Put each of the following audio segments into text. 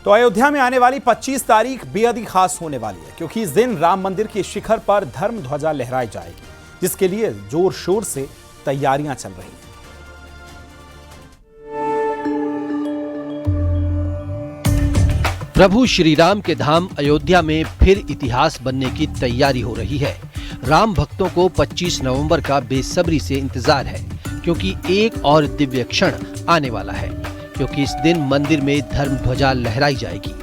तो अयोध्या में आने वाली 25 तारीख बेहद ही खास होने वाली है, क्योंकि इस दिन राम मंदिर के शिखर पर धर्म ध्वजा लहराई जाएगी, जिसके लिए जोर शोर से तैयारियां चल रही हैं। प्रभु श्री राम के धाम अयोध्या में फिर इतिहास बनने की तैयारी हो रही है। राम भक्तों को 25 नवंबर का बेसब्री से इंतजार है, क्योंकि एक और दिव्य क्षण आने वाला है, क्योंकि इस दिन मंदिर में धर्म ध्वजा लहराई जाएगी।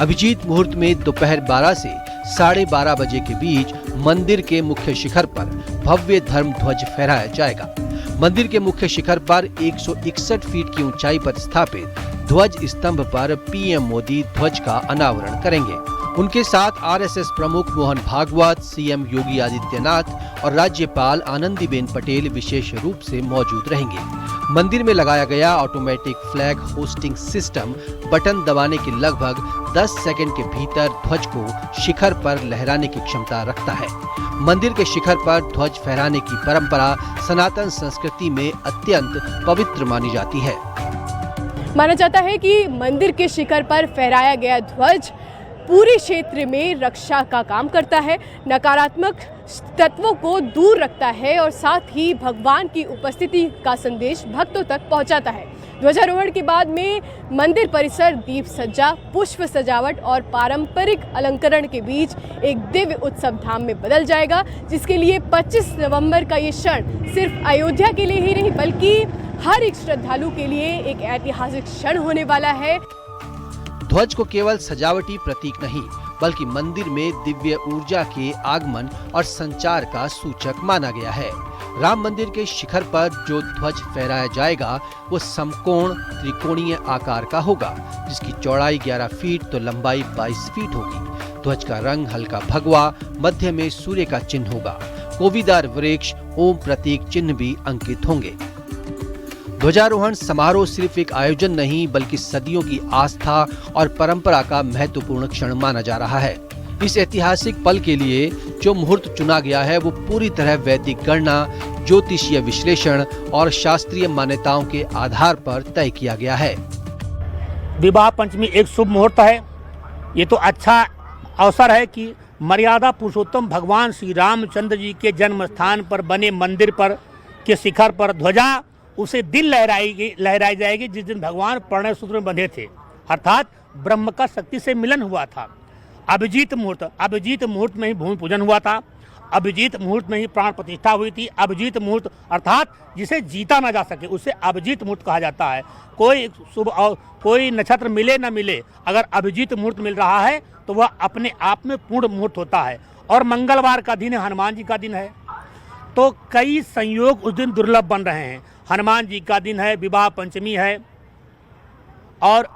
अभिजीत मुहूर्त में दोपहर 12 से 12:30 बजे के बीच मंदिर के मुख्य शिखर पर भव्य धर्म ध्वज फहराया जाएगा। मंदिर के मुख्य शिखर पर 161 फीट की ऊंचाई पर स्थापित ध्वज स्तंभ पर पीएम मोदी ध्वज का अनावरण करेंगे। उनके साथ आरएसएस प्रमुख मोहन भागवत, सीएम योगी आदित्यनाथ और राज्यपाल आनंदीबेन पटेल विशेष रूप से मौजूद रहेंगे। मंदिर में लगाया गया automatic flag hosting system button दबाने के लगभग 10 सेकंड के भीतर ध्वज को शिखर पर लहराने की क्षमता रखता है। मंदिर के शिखर पर ध्वज फहराने की परंपरा सनातन संस्कृति में अत्यंत पवित्र मानी जाती है। माना जाता है कि मंदिर के शिखर पर फहराया गया ध्वज पूरे क्षेत्र में रक्षा का काम करता है, नकारात्मक तत्वों को दूर रखता है और साथ ही भगवान की उपस्थिति का संदेश भक्तों तक पहुंचाता है। ध्वजारोहण के बाद में मंदिर परिसर दीप सज्जा, पुष्प सजावट और पारंपरिक अलंकरण के बीच एक दिव्य उत्सव धाम में बदल जाएगा, जिसके लिए 25 नवंबर का ये क्षण सिर्फ अयोध्या के लिए ही नहीं बल्कि हर एक श्रद्धालु के लिए एक ऐतिहासिक क्षण होने वाला है। ध्वज को केवल सजावटी प्रतीक नहीं बल्कि मंदिर में दिव्य ऊर्जा के आगमन और संचार का सूचक माना गया है। राम मंदिर के शिखर पर जो ध्वज फहराया जाएगा वो समकोण त्रिकोणीय आकार का होगा, जिसकी चौड़ाई 11 फीट तो लंबाई 22 फीट होगी। ध्वज का रंग हल्का भगवा, मध्य में सूर्य का चिन्ह होगा। कोविदार वृक्ष, ओम प्रतीक चिन्ह भी अंकित होंगे। ध्वजारोहण समारोह सिर्फ एक आयोजन नहीं बल्कि सदियों की आस्था और परंपरा का महत्वपूर्ण क्षण माना जा रहा है। इस ऐतिहासिक पल के लिए जो मुहूर्त चुना गया है वो पूरी तरह वैदिक गणना, ज्योतिषीय विश्लेषण और शास्त्रीय मान्यताओं के आधार पर तय किया गया है। विवाह पंचमी एक शुभ मुहूर्त है। ये तो अच्छा अवसर है कि मर्यादा पुरुषोत्तम भगवान श्री रामचंद्र जी के जन्म स्थान पर बने मंदिर पर के शिखर पर ध्वजा उसे दिन लहराई जाएगी जिस दिन भगवान प्रणय सूत्र में बंधे थे, अर्थात ब्रह्म का शक्ति से मिलन हुआ था। अभिजीत मुहूर्त में ही भूमि पूजन हुआ था। अभिजीत मुहूर्त में ही प्राण प्रतिष्ठा हुई थी। अभिजीत मुहूर्त अर्थात जिसे जीता ना जा सके उसे अभिजीत मुहूर्त कहा जाता है। कोई शुभ और कोई नक्षत्र मिले न मिले, अगर अभिजीत मुहूर्त मिल रहा है तो वह अपने आप में पूर्ण मुहूर्त होता है। और मंगलवार का दिन है, हनुमान जी का दिन है, तो कई संयोग उस दिन दुर्लभ बन रहे हैं। हनुमान जी का दिन है, विवाह पंचमी है और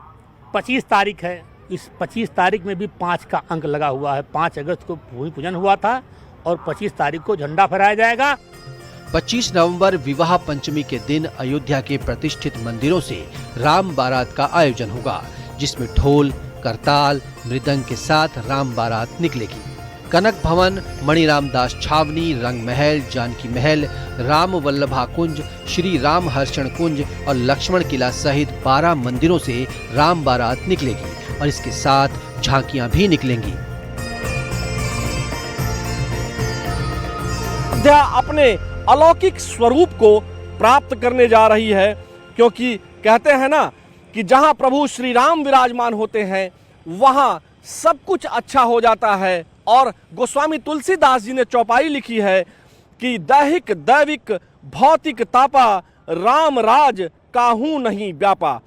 25 तारीख है। इस 25 तारीख में भी 5 का अंक लगा हुआ है। 5 अगस्त को भूमि पूजन हुआ था और 25 तारीख को झंडा फहराया जाएगा। 25 नवंबर विवाह पंचमी के दिन अयोध्या के प्रतिष्ठित मंदिरों से राम बारात का आयोजन होगा, जिसमें ढोल, करताल, मृदंग के साथ राम बारात निकलेगी। कनक भवन, मणिराम दास छावनी, रंग महल, जानकी महल, राम वल्लभा कुंज, श्री राम हर्षण कुंज और लक्ष्मण किला सहित 12 मंदिरों से राम बारात निकलेगी और इसके साथ झांकियां भी निकलेंगी। अयोध्या अपने अलौकिक स्वरूप को प्राप्त करने जा रही है, क्योंकि कहते हैं ना कि जहां प्रभु श्री राम विराजमान होते हैं वहां सब कुछ अच्छा हो जाता है। और गोस्वामी तुलसीदास जी ने चौपाई लिखी है कि दैहिक दैविक भौतिक तापा राम राज काहू नहीं व्यापा।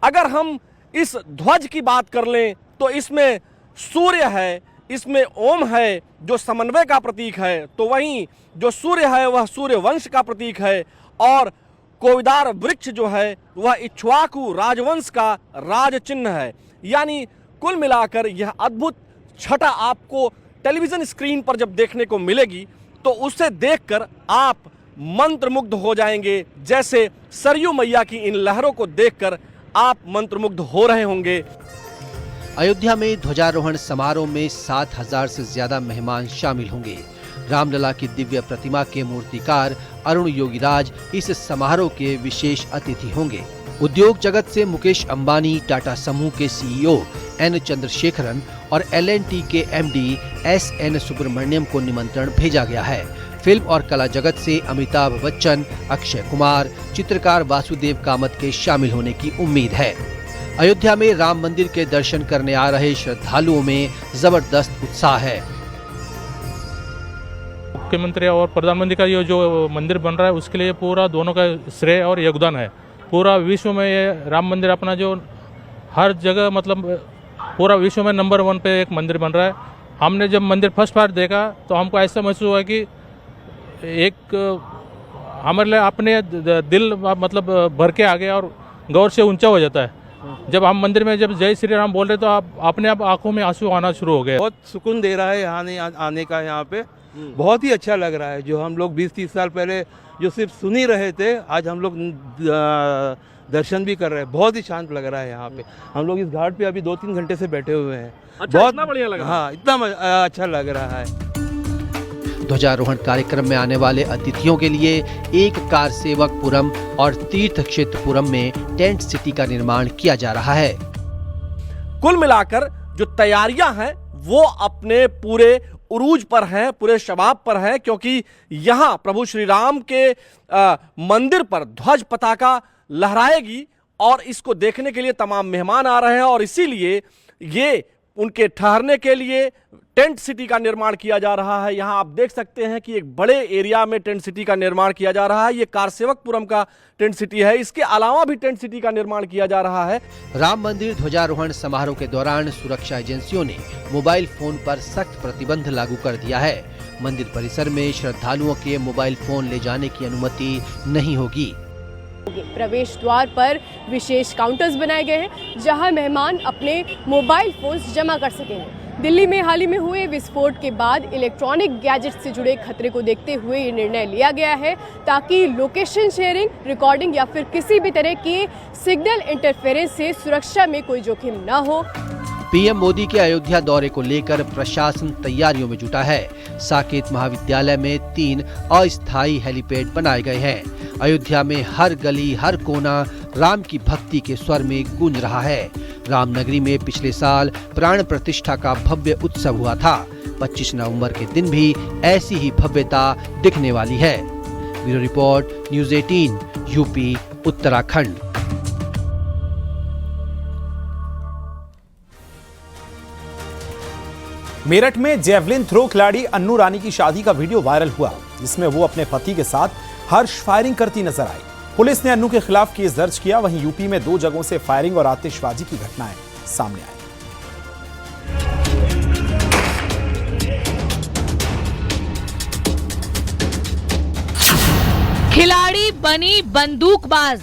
अगर हम इस ध्वज की बात कर लें तो इसमें सूर्य है, इसमें ओम है जो समन्वय का प्रतीक है, तो वहीं जो सूर्य है वह सूर्य वंश का प्रतीक है और कोविदार वृक्ष जो है वह इक्ष्वाकु राजवंश का राज चिन्ह है। यानी कुल मिलाकर यह अद्भुत छटा आपको टेलीविजन स्क्रीन पर जब देखने को मिलेगी तो उसे देखकर आप मंत्रमुग्ध हो जाएंगे, जैसे सरयू मैया की इन लहरों को देखकर आप मंत्रमुग्ध हो रहे होंगे। अयोध्या में ध्वजारोहण समारोह में 7,000 से ज्यादा मेहमान शामिल होंगे। रामलला की दिव्य प्रतिमा के मूर्तिकार अरुण योगीराज इस समारोह के विशेष अतिथि होंगे। उद्योग जगत से मुकेश अंबानी, टाटा समूह के सीईओ एन चंद्रशेखरन और L&T के MD SN सुब्रमण्यम को निमंत्रण भेजा गया है। फिल्म और कला जगत से अमिताभ बच्चन, अक्षय कुमार, चित्रकार वासुदेव कामत के शामिल होने की उम्मीद है। अयोध्या में राम मंदिर के दर्शन करने आ रहे श्रद्धालुओं में जबरदस्त उत्साह है। मुख्यमंत्री और प्रधानमंत्री का ये जो मंदिर बन रहा है उसके लिए पूरा दोनों का श्रेय और योगदान है। पूरा विश्व में ये राम मंदिर अपना जो हर जगह मतलब पूरा विश्व में नंबर 1 पे एक मंदिर बन रहा है। हमने जब मंदिर फर्स्ट बार देखा तो हमको ऐसा महसूस हुआ कि एक हमारे लिए अपने दिल मतलब भर के आ गया और गौर से ऊंचा हो जाता है। जब हम मंदिर में जब जय श्री राम बोल रहे तो आप अपने आप आंखों में आंसू आना शुरू हो गए। बहुत सुकून दे रहा है यहाँ आने का। यहाँ पे बहुत ही अच्छा लग रहा है। जो हम लोग 20-30 साल पहले जो सिर्फ सुन ही रहे थे, आज हम लोग दर्शन भी कर रहे हैं। बहुत ही शांत लग रहा है यहाँ पे। हम लोग इस घाट पे अभी 2-3 घंटे से बैठे हुए हैं। अच्छा, बहुत इतना बढ़िया लग रहा है। हाँ, इतना अच्छा लग रहा है। ध्वजारोहण कार्यक्रम में आने वाले अतिथियों के लिए एक कार सेवकपुरम और तीर्थ क्षेत्रपुरम में टेंट सिटी का निर्माण किया जा रहा है। कुल मिलाकर जो तैयारियां हैं वो अपने पूरे उरूज पर हैं, पूरे शबाब पर हैं, क्योंकि यहां प्रभु श्री राम के मंदिर पर ध्वज पताका लहराएगी और इसको देखने के लिए तमाम मेहमान आ रहे हैं और इसीलिए ये उनके ठहरने के लिए टेंट सिटी का निर्माण किया जा रहा है। यहां आप देख सकते हैं कि एक बड़े एरिया में टेंट सिटी का निर्माण किया जा रहा है। ये कारसेवकपुरम का टेंट सिटी है। इसके अलावा भी टेंट सिटी का निर्माण किया जा रहा है। राम मंदिर ध्वजारोहण समारोह के दौरान सुरक्षा एजेंसियों ने मोबाइल फोन पर सख्त प्रतिबंध लागू कर दिया है। मंदिर परिसर में श्रद्धालुओं के मोबाइल फोन ले जाने की अनुमति नहीं होगी। प्रवेश द्वार पर विशेष काउंटर्स बनाए गए हैं जहां मेहमान अपने मोबाइल फोन्स जमा कर सकेंगे। दिल्ली में हाल ही में हुए विस्फोट के बाद इलेक्ट्रॉनिक गैजेट से जुड़े खतरे को देखते हुए ये निर्णय लिया गया है ताकि लोकेशन शेयरिंग, रिकॉर्डिंग या फिर किसी भी तरह के सिग्नल इंटरफेरेंस से सुरक्षा में कोई जोखिम न हो। पीएम मोदी के अयोध्या दौरे को लेकर प्रशासन तैयारियों में जुटा है। साकेत महाविद्यालय में 3 अस्थायी हेलीपैड बनाए गए हैं। अयोध्या में हर गली हर कोना राम की भक्ति के स्वर में गूंज रहा है। रामनगरी में पिछले साल प्राण प्रतिष्ठा का भव्य उत्सव हुआ था। 25 नवंबर के दिन भी ऐसी ही भव्यता दिखने वाली है। Bureau report, news 18, UP, Uttarakhand. Meerut में जेवलिन थ्रो खिलाड़ी अन्नू रानी की शादी का वीडियो वायरल हुआ, जिसमें वो अपने पति के साथ हर्ष फायरिंग करती नजर आई। पुलिस ने अन्नू के खिलाफ केस दर्ज किया। वहीं यूपी में 2 जगहों से फायरिंग और आतिशबाजी की घटनाएं सामने आई। खिलाड़ी बनी बंदूकबाज।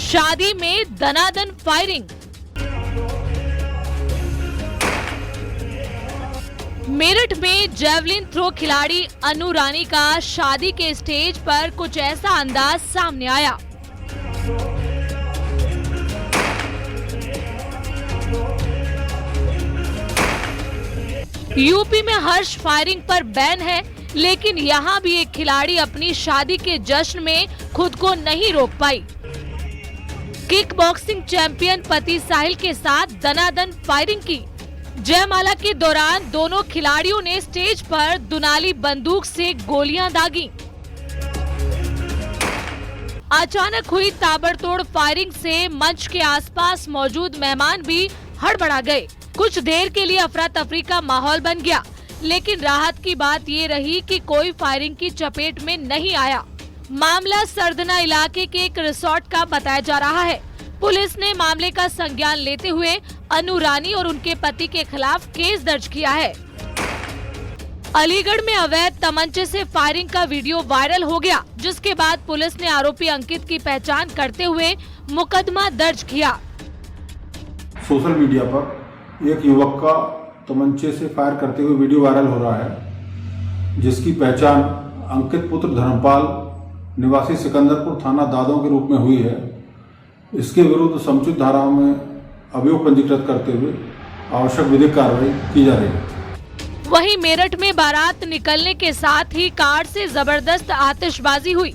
शादी में दनादन फायरिंग। मेरठ में जेवलिन थ्रो खिलाड़ी अन्नू रानी का शादी के स्टेज पर कुछ ऐसा अंदाज सामने आया। यूपी में हर्ष फायरिंग पर बैन है, लेकिन यहाँ भी एक खिलाड़ी अपनी शादी के जश्न में खुद को नहीं रोक पाई। किक बॉक्सिंग चैंपियन पति साहिल के साथ दनादन फायरिंग की। जयमाला के दौरान दोनों खिलाड़ियों ने स्टेज पर दुनाली बंदूक से गोलियां दागी। अचानक हुई ताबड़तोड़ फायरिंग से मंच के आसपास मौजूद मेहमान भी हड़बड़ा गए। कुछ देर के लिए अफरा तफरी का माहौल बन गया, लेकिन राहत की बात ये रही कि कोई फायरिंग की चपेट में नहीं आया। मामला सरदना इलाके के एक रिसोर्ट का बताया जा रहा है। पुलिस ने मामले का संज्ञान लेते हुए अन्नू रानी और उनके पति के खिलाफ केस दर्ज किया है। अलीगढ़ में अवैध तमंचे से फायरिंग का वीडियो वायरल हो गया, जिसके बाद पुलिस ने आरोपी अंकित की पहचान करते हुए मुकदमा दर्ज किया। सोशल मीडिया पर एक युवक का तमंचे से फायर करते हुए वीडियो वायरल हो रहा है, जिसकी पहचान अंकित पुत्र धर्मपाल निवासी सिकंदरपुर थाना दादों के रूप में हुई है। इसके विरुद्ध समुचित धाराओं में अभियोग पंजीकृत करते हुए आवश्यक विधिक कार्रवाई की जा रही है। वहीं मेरठ में बारात निकलने के साथ ही कार से जबरदस्त आतिशबाजी हुई।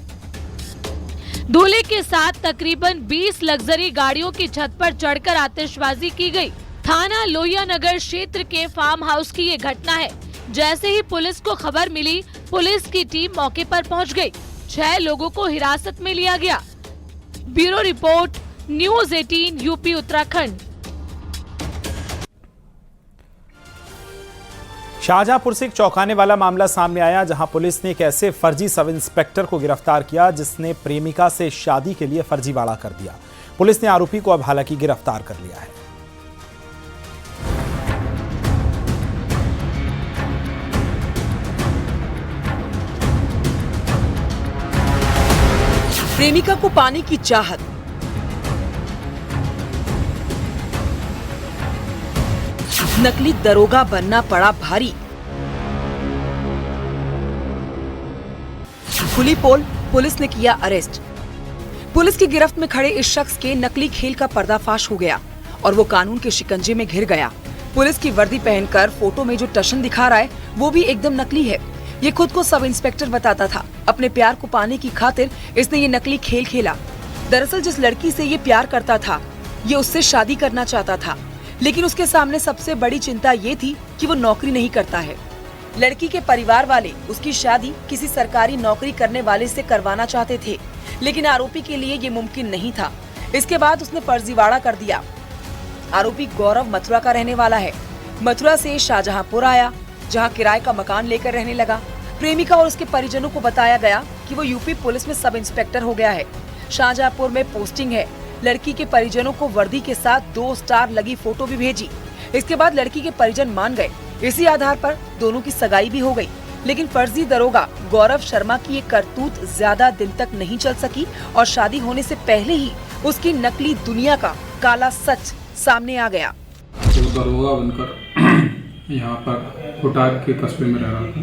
दूल्हे के साथ तकरीबन 20 लग्जरी गाड़ियों की छत पर चढ़कर आतिशबाजी की गई। थाना लोहिया नगर क्षेत्र के फार्म हाउस की ये घटना है। जैसे ही पुलिस को खबर मिली, पुलिस की टीम मौके पर पहुंच गई। 6 लोगों को हिरासत में लिया गया। Bureau report, news 18 UP Uttarakhand. Shahjahanpur से एक चौंकाने वाला मामला सामने आया, जहां पुलिस ने एक ऐसे फर्जी सब इंस्पेक्टर को गिरफ्तार किया जिसने प्रेमिका से शादी के लिए फर्जीवाड़ा कर दिया। पुलिस ने आरोपी को अब हालांकि गिरफ्तार कर लिया है। प्रेमिका को पाने की चाहत, नकली दरोगा बनना पड़ा भारी। खुली पोल, पुलिस ने किया अरेस्ट। पुलिस की गिरफ्त में खड़े इस शख्स के नकली खेल का पर्दाफाश हो गया और वो कानून के शिकंजे में घिर गया। पुलिस की वर्दी पहनकर फोटो में जो टशन दिखा रहा है वो भी एकदम नकली है। ये खुद को सब इंस्पेक्टर बताता था। अपने प्यार को पाने की खातिर इसने ये नकली खेल खेला। दरअसल जिस लड़की से ये प्यार करता था, ये उससे शादी करना चाहता था, लेकिन उसके सामने सबसे बड़ी चिंता ये थी कि वो नौकरी नहीं करता है। लड़की के परिवार वाले उसकी शादी किसी सरकारी नौकरी करने वाले से करवाना चाहते थे, लेकिन आरोपी के लिए ये मुमकिन नहीं था। इसके बाद उसने फर्जीवाड़ा कर दिया। आरोपी गौरव मथुरा का रहने वाला है। मथुरा से शाहजहांपुर आया, जहां किराए का मकान लेकर रहने लगा। प्रेमिका और उसके परिजनों को बताया गया कि वो यूपी पुलिस में सब इंस्पेक्टर हो गया है। शाहजहांपुर में पोस्टिंग है। लड़की के परिजनों को वर्दी के साथ 2 स्टार लगी फोटो भी भेजी। इसके बाद लड़की के परिजन मान गए। इसी आधार पर दोनों की सगाई भी हो गई। लेकिन फर्जी दरोगा गौरव शर्मा की ये करतूत ज्यादा दिन तक नहीं चल सकी और शादी होने से पहले ही उसकी नकली दुनिया का काला सच सामने आ गया। दरोगा बनकर यहाँ पर खुटार के कस्बे में रह रहा था,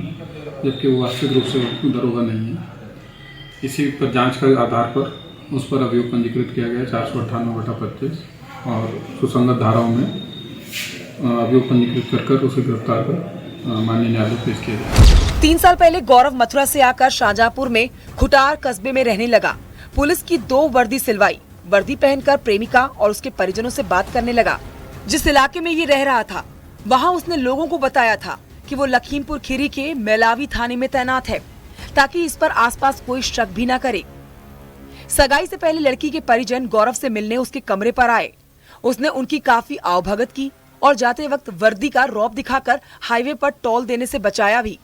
जबकि वो वास्तविक रूप से दरोगा नहीं है। इसी पर जांच के आधार पर उस पर अभियोग पंजीकृत किया गया 498/25 और सुसंगत धाराओं में अभियोग पंजीकृत कर उसे गिरफ्तार कर माननीय न्यायालय पेश किया गया। 3 साल पहले गौरव मथुरा से आकर शाहजहांपुर में खुटार कस्बे में रहने लगा। पुलिस की 2 वर्दी सिलवाई। वर्दी पहनकर प्रेमिका और उसके परिजनों से बात करने लगा। जिस इलाके में ये रह रहा था, वहाँ उसने लोगों को बताया था कि वो लखीमपुर खीरी के मेलावी थाने में तैनात है, ताकि इस पर आसपास कोई शक भी ना करे। सगाई से पहले लड़की के परिजन गौरव से मिलने उसके कमरे पर आए। उसने उनकी काफी आवभगत की और जाते वक्त वर्दी का रौब दिखाकर हाईवे पर टोल देने से बचाया भी।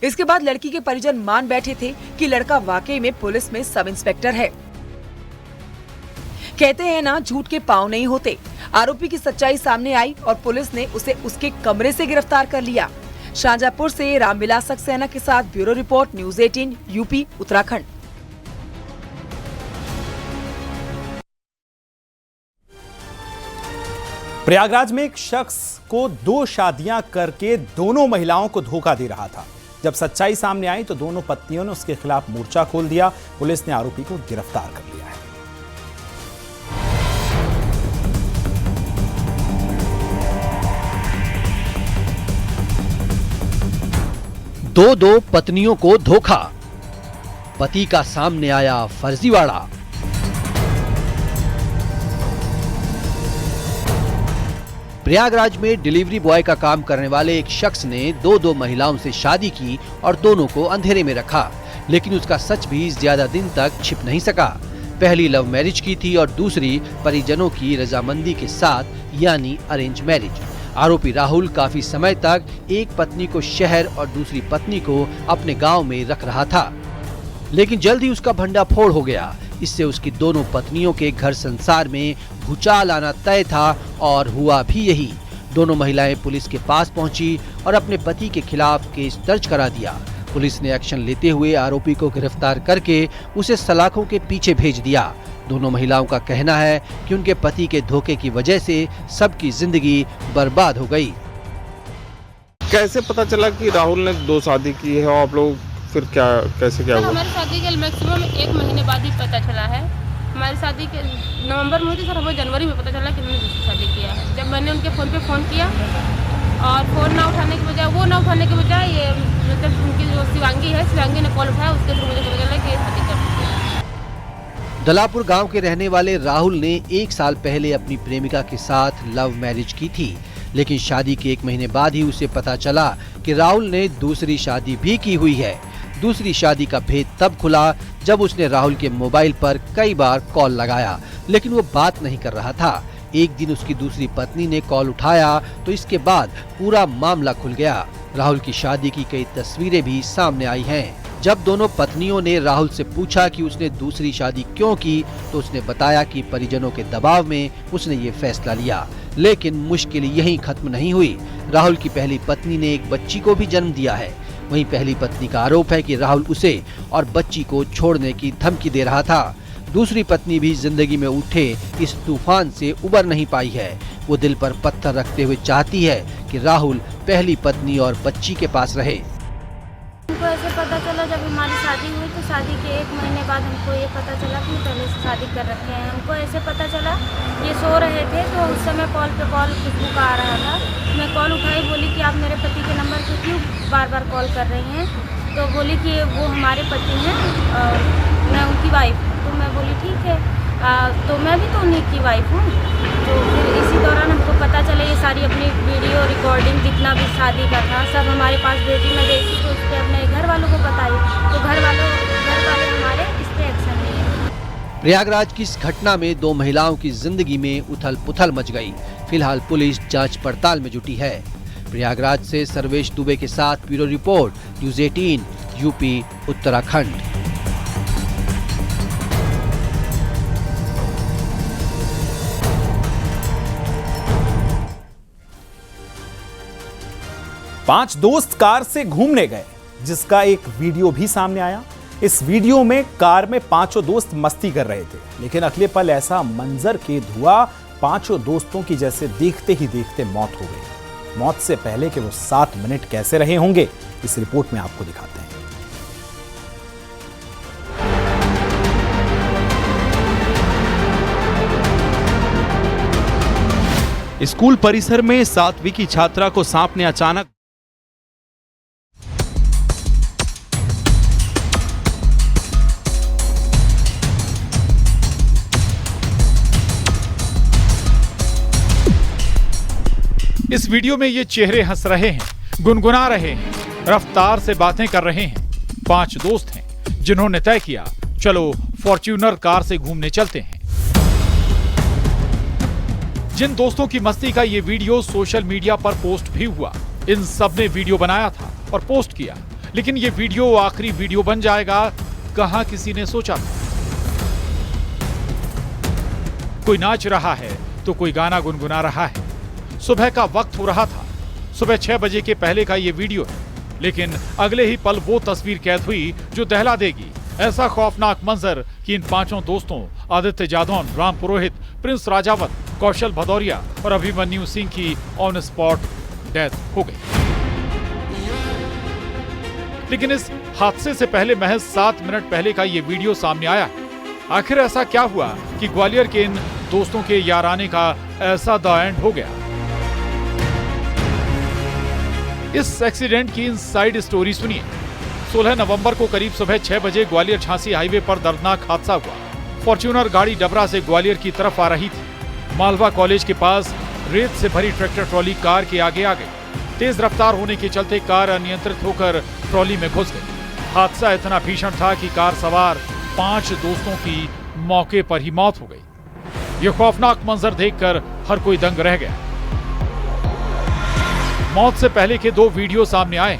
इसके बाद लड़की के परिजन मान बैठे थे कि लड़का वाकई में पुलिस में सब इंस्पेक्टर है। कहते हैं ना, झूठ के पांव नहीं होते। आरोपी की सच्चाई सामने आई और पुलिस ने उसे उसके कमरे से गिरफ्तार कर लिया। शाहजहांपुर से रामविलास सक्सेना के साथ bureau report, news 18 UP Uttarakhand. Prayagraj में एक शख्स को 2 शादियां करके दोनों महिलाओं को धोखा दे रहा था। जब सच्चाई सामने आई तो दोनों पत्नियों ने उसके खिलाफ मोर्चा खोल दिया। पुलिस ने आरोपी को गिरफ्तार कर लिया है। 2 पत्नियों को धोखा, पति का सामने आया फर्जीवाड़ा। प्रयागराज में डिलीवरी बॉय का काम करने वाले एक शख्स ने 2 महिलाओं से शादी की और दोनों को अंधेरे में रखा, लेकिन उसका सच भी ज्यादा दिन तक छिप नहीं सका। पहली लव मैरिज की थी और दूसरी परिजनों की रजामंदी के साथ, यानी अरेंज मैरिज। आरोपी राहुल काफी समय तक एक पत्नी को शहर और दूसरी पत्नी को अपने गांव में रख रहा था, लेकिन जल्द ही उसका भंडाफोड़ हो गया। इससे उसकी दोनों पत्नियों के घर संसार में भूचाल आना तय था और हुआ भी यही। दोनों महिलाएं पुलिस के पास पहुंची और अपने पति के खिलाफ केस दर्ज करा दिया। पुलिस ने एक्शन लेते हुए आरोपी को गिरफ्तार करके उसे सलाखों के पीछे भेज दिया। दोनों महिलाओं का कहना है कि उनके पति के धोखे की वजह से सबकी जिंदगी बर्बाद हो गई। कैसे पता चला कि राहुल ने 2 शादी की है और आप लोग फिर कैसे हुआ? हमारी शादी के मैक्सिमम 1 महीने बाद ही पता चला है। हमारी शादी के नवंबर में हुई थी सर, हमें जनवरी में पता चला कि उन्होंने दूसरी शादी किया है। जब मैंने उनके फ़ोन पे फ़ोन किया और फ़ोन ना उठाने की बजाय ये मतलब उनकी जो शिवांगी ने कॉल उठाया, उसके थ्रू मुझे पता चला कि ये शादी कर रही है। दलापुर गांव के रहने वाले राहुल ने 1 साल पहले अपनी प्रेमिका के साथ लव मैरिज की थी, लेकिन शादी के 1 महीने बाद ही उसे पता चला कि राहुल ने दूसरी शादी भी की हुई है। दूसरी शादी का भेद तब खुला जब उसने राहुल के मोबाइल पर कई बार कॉल लगाया, लेकिन वो बात नहीं कर रहा था। एक दिन उसकी दूसरी पत्नी ने कॉल उठाया तो इसके बाद पूरा मामला खुल गया। राहुल की शादी की कई तस्वीरें भी सामने आई हैं। जब दोनों पत्नियों ने राहुल से पूछा कि उसने दूसरी शादी क्यों की, तो उसने बताया कि परिजनों के दबाव में उसने ये फैसला लिया। लेकिन मुश्किल यहीं खत्म नहीं हुई। राहुल की पहली पत्नी ने एक बच्ची को भी जन्म दिया है। वहीं पहली पत्नी का आरोप है कि राहुल उसे और बच्ची को छोड़ने की धमकी दे रहा था। दूसरी पत्नी भी जिंदगी में उठे इस तूफान से उबर नहीं पाई है। वो दिल पर पत्थर रखते हुए चाहती है कि राहुल पहली पत्नी और बच्ची के पास रहे। हमको ऐसे पता चला जब हमारी शादी हुई, तो शादी के 1 महीने बाद हमको ये पता चला कि पहले से शादी कर रखे हैं। हमको ऐसे पता चला, ये सो रहे थे तो उस समय कॉल पे कॉल खुशबू का आ रहा था। मैं कॉल उठाई, बोली कि आप मेरे पति के नंबर पे क्यों बार बार कॉल कर रही हैं? तो बोली कि वो हमारे पति हैं और मैं उनकी वाइफ। तो मैं बोली ठीक है, तो मैं भी तो उन्हीं की वाइफ हूँ। तो फिर इसी दौरान हमको पता चला ये सारी अपनी वीडियो रिकॉर्डिंग जितना भी शादी का था सब हमारे पास भेजी। मैं देखी तो उस पर अपने घर वालों को बताई, तो घर वाले हमारे इस पर एक्शन लिए। प्रयागराज की इस घटना में 2 महिलाओं की जिंदगी में उथल पुथल मच गई। फिलहाल पुलिस जांच पड़ताल में जुटी है। प्रयागराज से सर्वेश दुबे के साथ bureau report, news 18, UP, Uttarakhand. पांच दोस्त कार से घूमने गए, जिसका एक वीडियो भी सामने आया। इस वीडियो में कार में पांचों दोस्त मस्ती कर रहे थे, लेकिन अगले पल ऐसा मंजर केद हुआ, पांचों दोस्तों की जैसे देखते ही देखते मौत हो गई। मौत से पहले के वो 7 मिनट कैसे रहे होंगे, इस रिपोर्ट में आपको दिखाते हैं। स्कूल परिसर में 7वीं की छात्रा को सांप ने अचानक इस वीडियो में ये चेहरे हंस रहे हैं, गुनगुना रहे हैं, रफ्तार से बातें कर रहे हैं। 5 दोस्त हैं जिन्होंने तय किया चलो फॉर्च्यूनर कार से घूमने चलते हैं। जिन दोस्तों की मस्ती का ये वीडियो सोशल मीडिया पर पोस्ट भी हुआ, इन सब ने वीडियो बनाया था और पोस्ट किया, लेकिन ये वीडियो आखिरी वीडियो बन जाएगा, कहां किसी ने सोचा था। कोई नाच रहा है तो कोई गाना गुनगुना रहा है। सुबह का वक्त हो रहा था, सुबह 6 बजे के पहले का ये वीडियो है, लेकिन अगले ही पल वो तस्वीर कैद हुई जो दहला देगी। ऐसा खौफनाक मंजर कि इन 5 दोस्तों आदित्य जादौन, राम पुरोहित, प्रिंस राजावत, कौशल भदौरिया और अभिमन्यु सिंह की ऑन स्पॉट डेथ हो गई। लेकिन इस हादसे से पहले महज 7 मिनट पहले का ये वीडियो सामने आया है। आखिर ऐसा क्या हुआ कि ग्वालियर के इन दोस्तों के याराने का ऐसा द एंड हो गया? इस एक्सीडेंट की इनसाइड स्टोरी सुनिए। 16 नवंबर को करीब सुबह 6 बजे ग्वालियर झांसी हाईवे पर दर्दनाक हादसा हुआ। फॉर्च्यूनर गाड़ी डबरा से ग्वालियर की तरफ आ रही थी। मालवा कॉलेज के पास रेत से भरी ट्रैक्टर ट्रॉली कार के आगे आ गई। तेज रफ्तार होने के चलते कार अनियंत्रित होकर ट्रॉली में घुस गई। हादसा इतना भीषण था कि कार सवार 5 दोस्तों की मौके पर ही मौत हो गई। यह खौफनाक मंजर देखकर हर कोई दंग रह गया। मौत से पहले के 2 वीडियो सामने आए,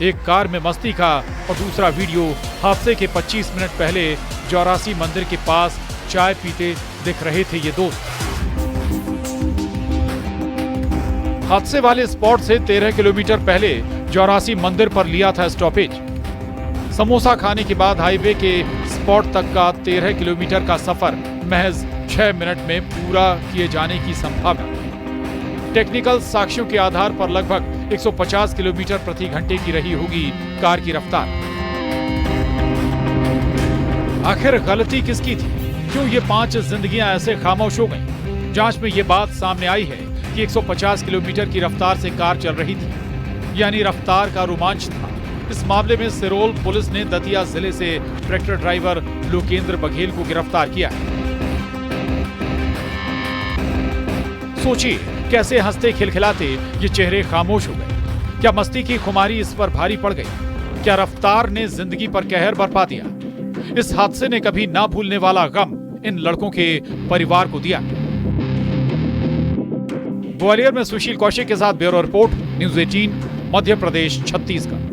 एक कार में मस्ती का और दूसरा वीडियो हादसे के 25 मिनट पहले जौरासी मंदिर के पास चाय पीते दिख रहे थे ये दोस्त। हादसे वाले स्पॉट से 13 किलोमीटर पहले जौरासी मंदिर पर लिया था स्टॉपेज। समोसा खाने के बाद हाईवे के स्पॉट तक का 13 किलोमीटर का सफर महज 6 मिनट में पूरा किए जाने की संभावना। टेक्निकल साक्ष्यों के आधार पर लगभग 150 किलोमीटर प्रति घंटे की रही होगी कार की रफ्तार। आखिर गलती किसकी थी? क्यों ये 5 जिंदगियां ऐसे खामोश हो गईं? जांच में ये बात सामने आई है कि कि 150 किलोमीटर की रफ्तार से कार चल रही थी, यानी रफ्तार का रोमांच था। इस मामले में सिरोल पुलिस ने दतिया जिले से ट्रैक्टर ड्राइवर लोकेंद्र बघेल को गिरफ्तार किया है। सोचिए कैसे हंसते खिलखिलाते ये चेहरे खामोश हो गए। क्या मस्ती की खुमारी इस पर भारी पड़ गई? क्या रफ्तार ने जिंदगी पर कहर बरपा दिया? इस हादसे ने कभी ना भूलने वाला गम इन लड़कों के परिवार को दिया। ग्वालियर में सुशील कौशिक के साथ bureau report, news 18, Madhya Pradesh, Chhattisgarh.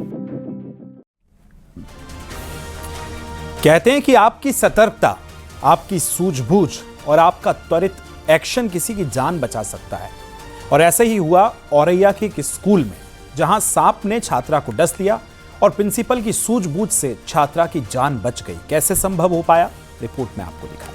कहते हैं कि आपकी सतर्कता, आपकी सूझबूझ और आपका त्वरित एक्शन किसी की जान बचा सकता है। और ऐसा ही हुआ औरैया के एक स्कूल में, जहां सांप ने छात्रा को डस लिया और प्रिंसिपल की सूझबूझ से छात्रा की जान बच गई। कैसे संभव हो पाया, रिपोर्ट में आपको दिखाते हैं।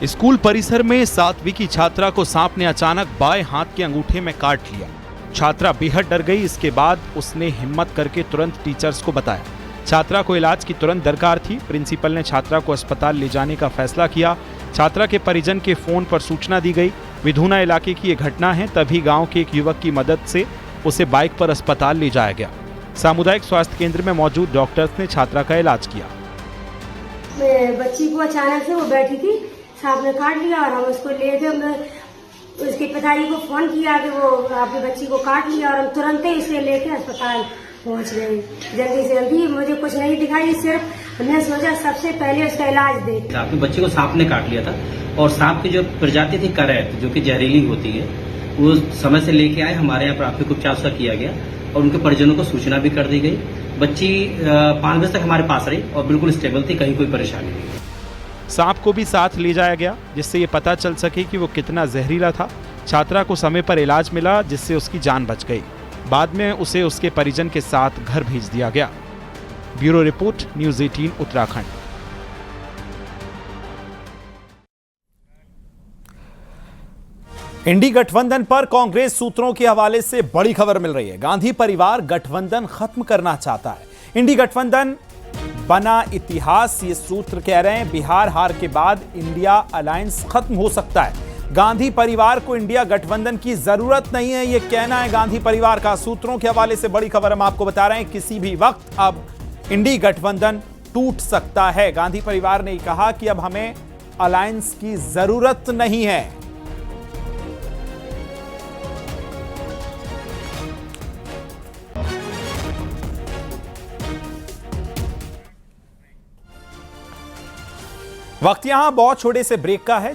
स्कूल परिसर में 7वीं की छात्रा को सांप ने अचानक बाएं हाथ के अंगूठे में काट लिया। छात्रा बेहद डर गई। इसके बाद उसने हिम्मत करके तुरंत टीचर्स को बताया। छात्रा को इलाज की तुरंत दरकार थी। प्रिंसिपल ने छात्रा को अस्पताल ले जाने का फैसला किया। छात्रा के परिजन के फोन पर सूचना दी गई। विधुना इलाके की ये घटना है। तभी गांव के एक युवक की मदद से उसे बाइक पर अस्पताल ले जाया गया। सामुदायिक स्वास्थ्य केंद्र में मौजूद डॉक्टर्स ने छात्रा का इलाज किया। बच्ची को अचानक से वो बैठी थी, सांप ने काट लिया और हम उसको ले गए। उसके पिताजी को फोन किया कि वो आपकी बच्ची को काट लिया और हम तुरंत ही उसे लेके अस्पताल पहुंच गए। जल्दी से जल्दी, मुझे कुछ नहीं दिखाई, सिर्फ हमने सोचा सबसे पहले उसका इलाज दे। आपकी बच्ची को सांप ने काट लिया था और सांप की जो प्रजाति थी करैत, जो कि जहरीली होती है, वो समय से लेके आए। हमारे यहाँ प्राथमिक उपचार उसका किया गया और उनके परिजनों को सूचना भी कर दी गई। बच्ची 5 बजे तक हमारे पास रही और बिल्कुल स्टेबल थी, कहीं कोई परेशानी नहीं। सांप को भी साथ ले जाया गया, जिससे ये पता चल सके कि वो कितना जहरीला था। छात्रा को समय पर इलाज मिला, जिससे उसकी जान बच गई। बाद में उसे उसके परिजन के साथ घर भेज दिया गया। Bureau report, news 18, Uttarakhand. INDI गठबंधन पर कांग्रेस सूत्रों के हवाले से बड़ी खबर मिल रही है। गांधी परिवार गठबंधन खत्म करना चाहता है। इंडी गठबंधन बना इतिहास, ये सूत्र कह रहे हैं। बिहार हार के बाद इंडिया अलायंस खत्म हो सकता है। गांधी परिवार को इंडिया गठबंधन की जरूरत नहीं है, ये कहना है गांधी परिवार का। सूत्रों के हवाले से बड़ी खबर हम आपको बता रहे हैं। किसी भी वक्त अब इंडी गठबंधन टूट सकता है। गांधी परिवार ने कहा कि अब हमें अलायंस की जरूरत नहीं है। वक्त यहां बहुत छोटे से ब्रेक का है।